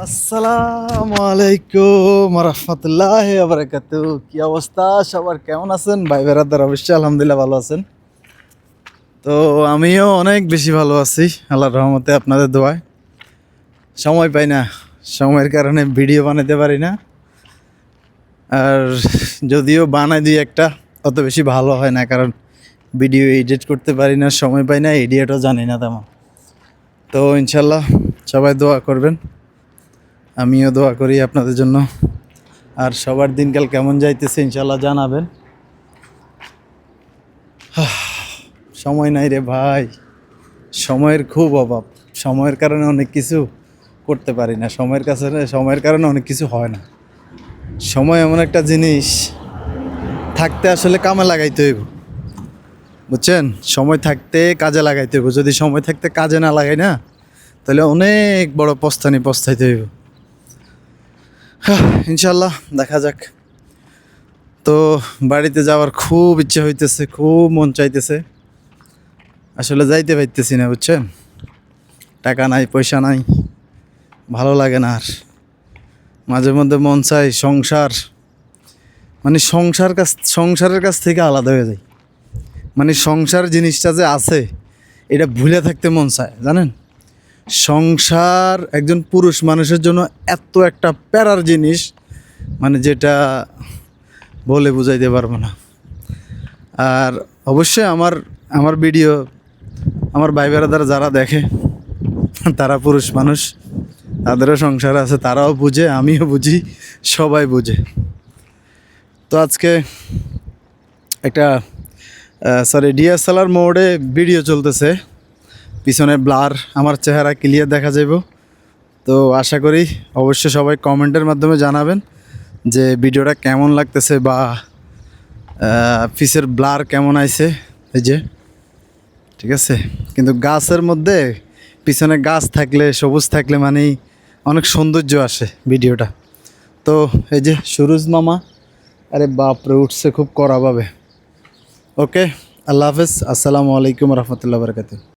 আসসালামু আলাইকুম রহমতুল্লাহ বারাকাতু। কি অবস্থা সবার, কেমন আছেন ভাই বেরাদার? অবশ্যই আলহামদুলিল্লাহ ভালো আছেন। তো আমিও অনেক বেশি ভালো আছি আল্লাহর রহমতে, আপনাদের দোয়ায়। সময় পাই না, সময়ের কারণে ভিডিও বানাতে পারি না। আর যদিও বানাই দুই একটা, অত বেশি ভালো হয় না, কারণ ভিডিও এডিট করতে পারি না, সময় পাই না, এডিটও জানি না তেমন। তো ইনশাল্লাহ সবাই দোয়া করবেন, আমিও দোয়া করি আপনাদের জন্য। আর সবার দিনকাল কেমন যাইতেছে ইনশাল্লাহ জানাবেন। সময় নাই রে ভাই, সময়ের খুব অভাব। সময়ের কারণে অনেক কিছু করতে পারি না, সময়ের কারণে অনেক কিছু হয় না। সময় এমন একটা জিনিস, থাকতে আসলে কামে লাগাইতে হইব, বুঝছেন? সময় থাকতে কাজে লাগাইতে হইব। যদি সময় থাকতে কাজে না লাগাই না, তাহলে অনেক বড় পস্তাইতে হইব। ইনশাল্লাহ দেখা যাক। তো বাড়িতে যাওয়ার খুব ইচ্ছা হইতেছে, খুব মন চাইতেছে, আসলে যাইতে পারতেছি না, বুঝছেন? টাকা নাই, পয়সা নাই, ভালো লাগে না। আর মাঝে মধ্যে মন চাই মানে সংসারের কাছ থেকে আলাদা হয়ে যায়। মানে সংসার জিনিসটা যে আছে, এটা ভুলে থাকতে মন চায়, জানেন? সংসার একজন পুরুষ মানুষের জন্য এত একটা প্যারার জিনিস, মানে যেটা বলে বুঝাইতে পারবো না। আর অবশ্যই আমার আমার ভিডিও আমার ভাই বেড়াদার যারা দেখে, তারা পুরুষ মানুষ, তাদেরও সংসার আছে, তারাও বুঝে, আমিও বুঝি, সবাই বুঝে। তো আজকে একটা ডিএসএলআর মোডে ভিডিও চলতেছে, পিছনে ব্লার, আমার চেহারা ক্লিয়ার দেখা যাব। তো আশা করি অবশ্যই সবাই কমেন্টের মাধ্যমে জানাবেন যে ভিডিওটা কেমন লাগতেছে, বা পিছের ব্লার কেমন আইছে। এই যে ঠিক আছে, কিন্তু গাছের মধ্যে পিছনে গাছ থাকলে, সবুজ থাকলে মানেই অনেক সৌন্দর্য আসে ভিডিওটা। তো এই যে সুরজ মামা, আরে বাপরে উঠছে খুব কড়াভাবে। ওকে, আল্লাহ হাফেজ, আসসালামু আলাইকুম রহমতুল্লাহ বারকাতুহু।